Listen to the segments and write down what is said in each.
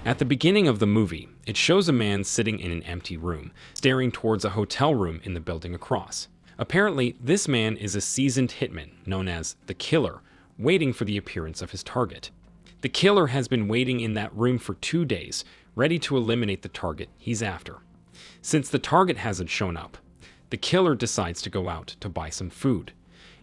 At the beginning of the movie, it shows a man sitting in an empty room, staring towards a hotel room in the building across. Apparently, this man is a seasoned hitman, known as the Killer, waiting for the appearance of his target. The Killer has been waiting in that room for 2 days, ready to eliminate the target he's after. Since the target hasn't shown up, the Killer decides to go out to buy some food.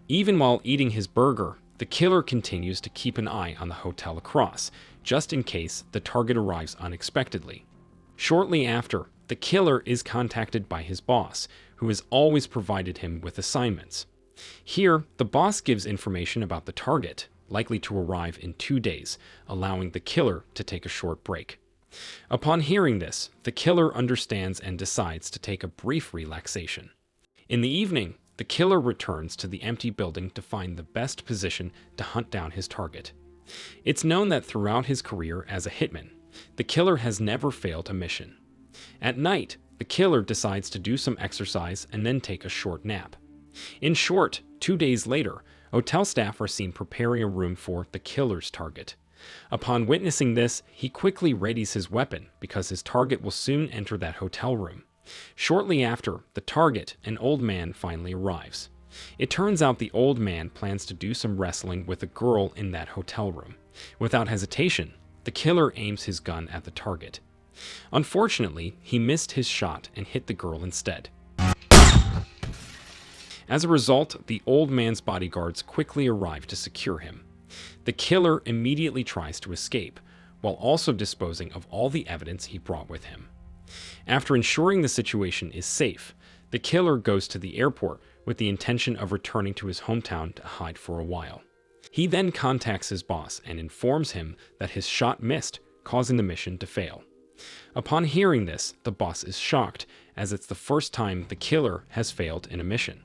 Even while eating his burger, the Killer continues to keep an eye on the hotel across, just in case the target arrives unexpectedly. Shortly after, the Killer is contacted by his boss, who has always provided him with assignments. Here, the boss gives information about the target, likely to arrive in 2 days, allowing the Killer to take a short break. Upon hearing this, the Killer understands and decides to take a brief relaxation. In the evening, the Killer returns to the empty building to find the best position to hunt down his target. It's known that throughout his career as a hitman, the Killer has never failed a mission. At night, the Killer decides to do some exercise and then take a short nap. In short, 2 days later, hotel staff are seen preparing a room for the Killer's target. Upon witnessing this, he quickly readies his weapon because his target will soon enter that hotel room. Shortly after, the target, an old man, finally arrives. It turns out the old man plans to do some wrestling with a girl in that hotel room. Without hesitation, the Killer aims his gun at the target. Unfortunately, he missed his shot and hit the girl instead. As a result, the old man's bodyguards quickly arrive to secure him. The Killer immediately tries to escape, while also disposing of all the evidence he brought with him. After ensuring the situation is safe, the Killer goes to the airport with the intention of returning to his hometown to hide for a while. He then contacts his boss and informs him that his shot missed, causing the mission to fail. Upon hearing this, the boss is shocked, as it's the first time the Killer has failed in a mission.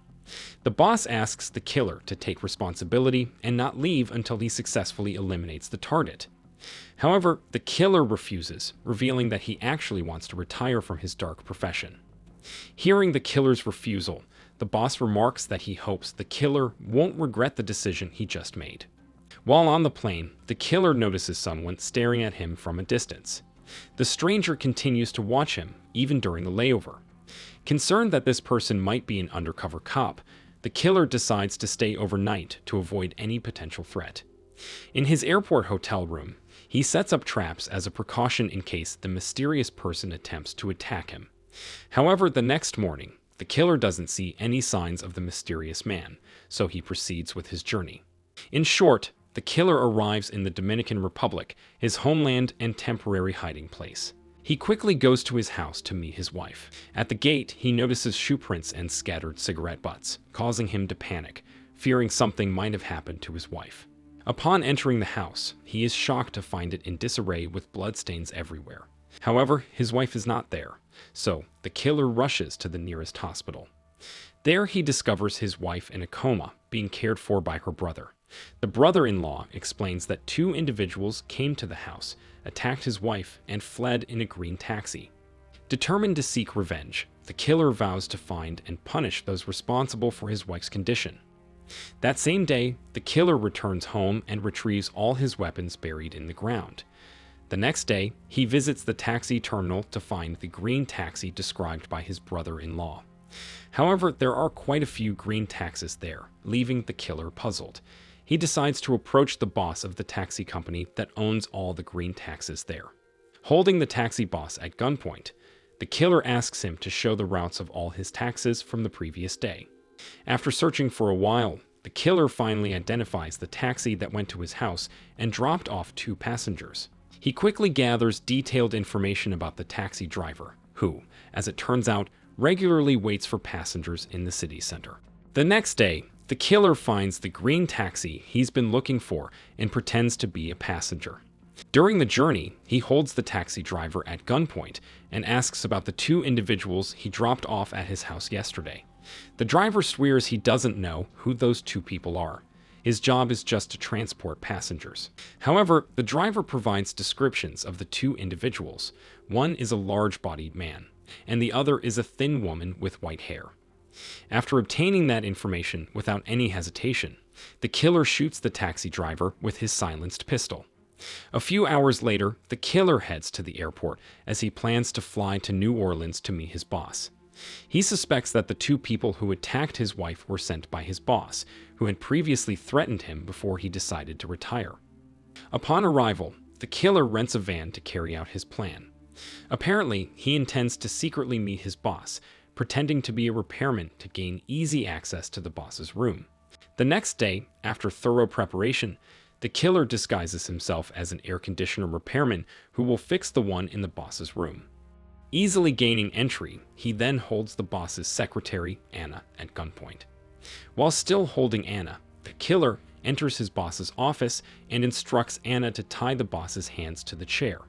The boss asks the Killer to take responsibility and not leave until he successfully eliminates the target. However, the Killer refuses, revealing that he actually wants to retire from his dark profession. Hearing the Killer's refusal, the boss remarks that he hopes the Killer won't regret the decision he just made. While on the plane, the Killer notices someone staring at him from a distance. The stranger continues to watch him, even during the layover. Concerned that this person might be an undercover cop, the Killer decides to stay overnight to avoid any potential threat. In his airport hotel room, he sets up traps as a precaution in case the mysterious person attempts to attack him. However, the next morning, the Killer doesn't see any signs of the mysterious man, so he proceeds with his journey. In short, the Killer arrives in the Dominican Republic, his homeland and temporary hiding place. He quickly goes to his house to meet his wife. At the gate, he notices shoe prints and scattered cigarette butts, causing him to panic, fearing something might have happened to his wife. Upon entering the house, he is shocked to find it in disarray with bloodstains everywhere. However, his wife is not there, so the Killer rushes to the nearest hospital. There he discovers his wife in a coma, being cared for by her brother. The brother-in-law explains that 2 individuals came to the house, attacked his wife, and fled in a green taxi. Determined to seek revenge, the Killer vows to find and punish those responsible for his wife's condition. That same day, the Killer returns home and retrieves all his weapons buried in the ground. The next day, he visits the taxi terminal to find the green taxi described by his brother-in-law. However, there are quite a few green taxis there, leaving the Killer puzzled. He decides to approach the boss of the taxi company that owns all the green taxis there. Holding the taxi boss at gunpoint, the Killer asks him to show the routes of all his taxis from the previous day. After searching for a while, the Killer finally identifies the taxi that went to his house and dropped off 2 passengers. He quickly gathers detailed information about the taxi driver, who, as it turns out, regularly waits for passengers in the city center. The next day, the Killer finds the green taxi he's been looking for and pretends to be a passenger. During the journey, he holds the taxi driver at gunpoint and asks about the 2 individuals he dropped off at his house yesterday. The driver swears he doesn't know who those 2 people are. His job is just to transport passengers. However, the driver provides descriptions of the 2 individuals. One is a large-bodied man, and the other is a thin woman with white hair. After obtaining that information without any hesitation, the Killer shoots the taxi driver with his silenced pistol. A few hours later, the killer heads to the airport as he plans to fly to New Orleans to meet his boss. He suspects that the two people who attacked his wife were sent by his boss, who had previously threatened him before he decided to retire. Upon arrival, the killer rents a van to carry out his plan. Apparently, he intends to secretly meet his boss, pretending to be a repairman to gain easy access to the boss's room. The next day, after thorough preparation, the killer disguises himself as an air conditioner repairman who will fix the one in the boss's room. Easily gaining entry, he then holds the boss's secretary, Anna, at gunpoint. While still holding Anna, the killer enters his boss's office and instructs Anna to tie the boss's hands to the chair.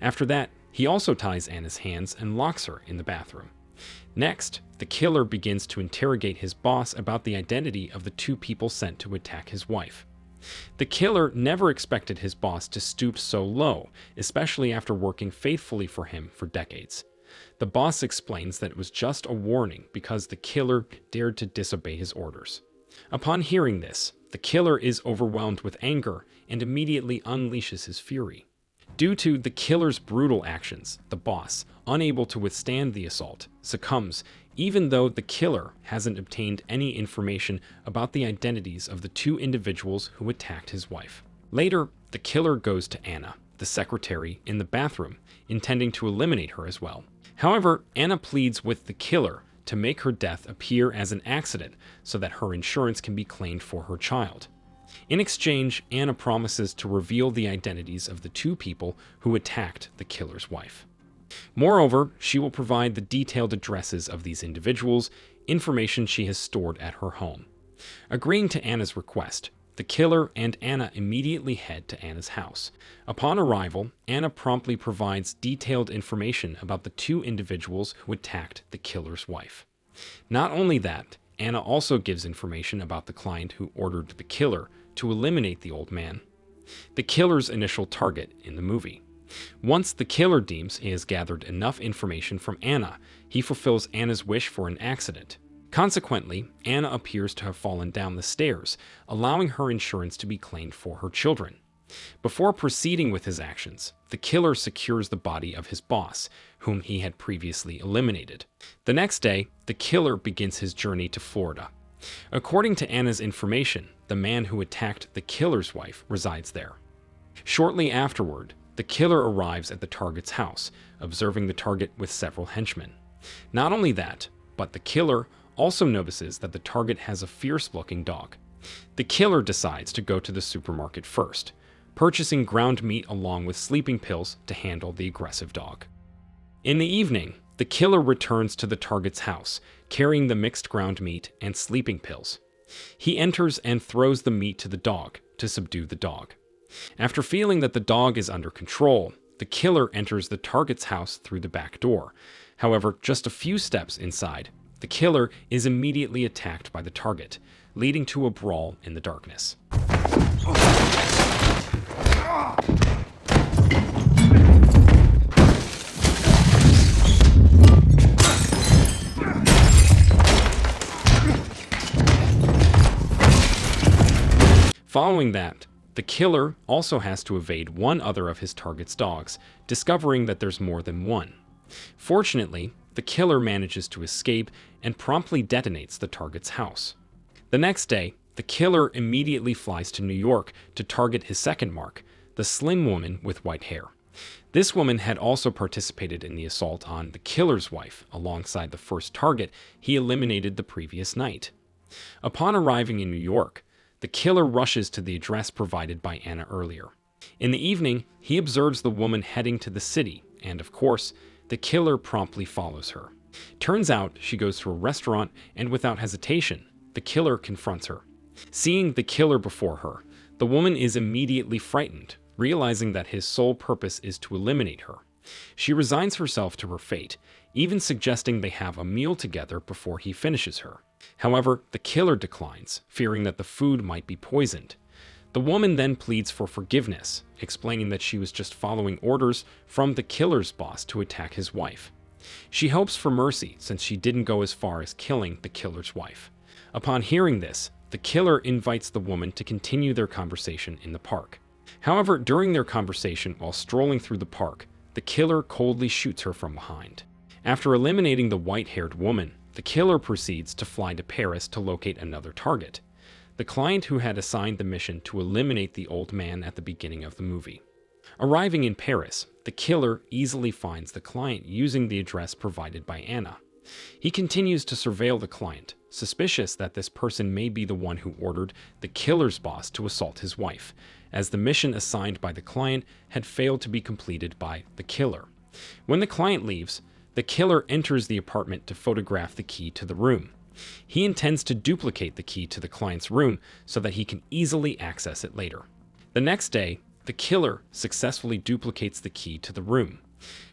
After that, he also ties Anna's hands and locks her in the bathroom. Next, the killer begins to interrogate his boss about the identity of the two people sent to attack his wife. The killer never expected his boss to stoop so low, especially after working faithfully for him for decades. The boss explains that it was just a warning because the killer dared to disobey his orders. Upon hearing this, the killer is overwhelmed with anger and immediately unleashes his fury. Due to the killer's brutal actions, the boss, unable to withstand the assault, succumbs, even though the killer hasn't obtained any information about the identities of the two individuals who attacked his wife. Later, the killer goes to Anna, the secretary, in the bathroom, intending to eliminate her as well. However, Anna pleads with the killer to make her death appear as an accident so that her insurance can be claimed for her child. In exchange, Anna promises to reveal the identities of the two people who attacked the killer's wife. Moreover, she will provide the detailed addresses of these individuals, information she has stored at her home. Agreeing to Anna's request, the killer and Anna immediately head to Anna's house. Upon arrival, Anna promptly provides detailed information about the two individuals who attacked the killer's wife. Not only that, Anna also gives information about the client who ordered the killer to eliminate the old man, the killer's initial target in the movie. Once the killer deems he has gathered enough information from Anna, he fulfills Anna's wish for an accident. Consequently, Anna appears to have fallen down the stairs, allowing her insurance to be claimed for her children. Before proceeding with his actions, the killer secures the body of his boss, whom he had previously eliminated. The next day, the killer begins his journey to Florida. According to Anna's information, the man who attacked the killer's wife resides there. Shortly afterward, the killer arrives at the target's house, observing the target with several henchmen. Not only that, but the killer also notices that the target has a fierce-looking dog. The killer decides to go to the supermarket first, purchasing ground meat along with sleeping pills to handle the aggressive dog. In the evening, the killer returns to the target's house, carrying the mixed ground meat and sleeping pills. He enters and throws the meat to the dog to subdue the dog. After feeling that the dog is under control, the killer enters the target's house through the back door. However, just a few steps inside, the killer is immediately attacked by the target, leading to a brawl in the darkness. Following that, the killer also has to evade one other of his target's dogs, discovering that there's more than one. Fortunately, the killer manages to escape and promptly detonates the target's house. The next day, the killer immediately flies to New York to target his second mark, the slim woman with white hair. This woman had also participated in the assault on the killer's wife alongside the first target he eliminated the previous night. Upon arriving in New York, the killer rushes to the address provided by Anna earlier. In the evening, he observes the woman heading to the city, and of course, the killer promptly follows her. Turns out she goes to a restaurant, and without hesitation, the killer confronts her. Seeing the killer before her, the woman is immediately frightened, realizing that his sole purpose is to eliminate her. She resigns herself to her fate, even suggesting they have a meal together before he finishes her. However, the killer declines, fearing that the food might be poisoned. The woman then pleads for forgiveness, explaining that she was just following orders from the killer's boss to attack his wife. She hopes for mercy since she didn't go as far as killing the killer's wife. Upon hearing this, the killer invites the woman to continue their conversation in the park. However, during their conversation while strolling through the park, the killer coldly shoots her from behind. After eliminating the white-haired woman, the killer proceeds to fly to Paris to locate another target, the client who had assigned the mission to eliminate the old man at the beginning of the movie. Arriving in Paris, the killer easily finds the client using the address provided by Anna. He continues to surveil the client, suspicious that this person may be the one who ordered the killer's boss to assault his wife, as the mission assigned by the client had failed to be completed by the killer. When the client leaves, the killer enters the apartment to photograph the key to the room. He intends to duplicate the key to the client's room so that he can easily access it later. The next day, the killer successfully duplicates the key to the room.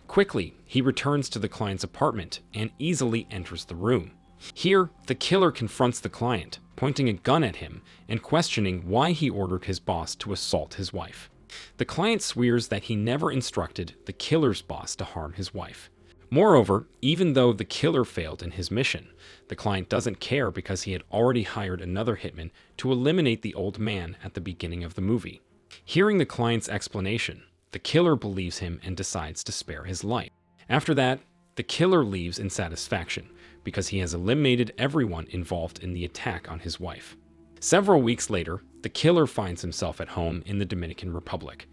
Quickly, he returns to the client's apartment and easily enters the room. Here, the killer confronts the client, pointing a gun at him and questioning why he ordered his boss to assault his wife. The client swears that he never instructed the killer's boss to harm his wife. Moreover, even though the killer failed in his mission, the client doesn't care because he had already hired another hitman to eliminate the old man at the beginning of the movie. Hearing the client's explanation, the killer believes him and decides to spare his life. After that, the killer leaves in satisfaction because he has eliminated everyone involved in the attack on his wife. Several weeks later, the killer finds himself at home in the Dominican Republic.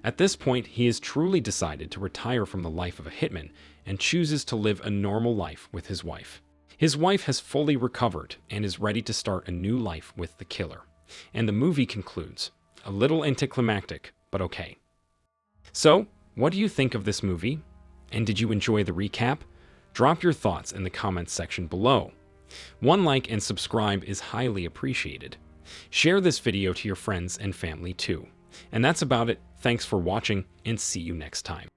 At this point, he has truly decided to retire from the life of a hitman and chooses to live a normal life with his wife. His wife has fully recovered and is ready to start a new life with the killer. And the movie concludes. A little anticlimactic, but okay. So, what do you think of this movie? And did you enjoy the recap? Drop your thoughts in the comments section below. One like and subscribe is highly appreciated. Share this video to your friends and family too. And that's about it. Thanks for watching and see you next time.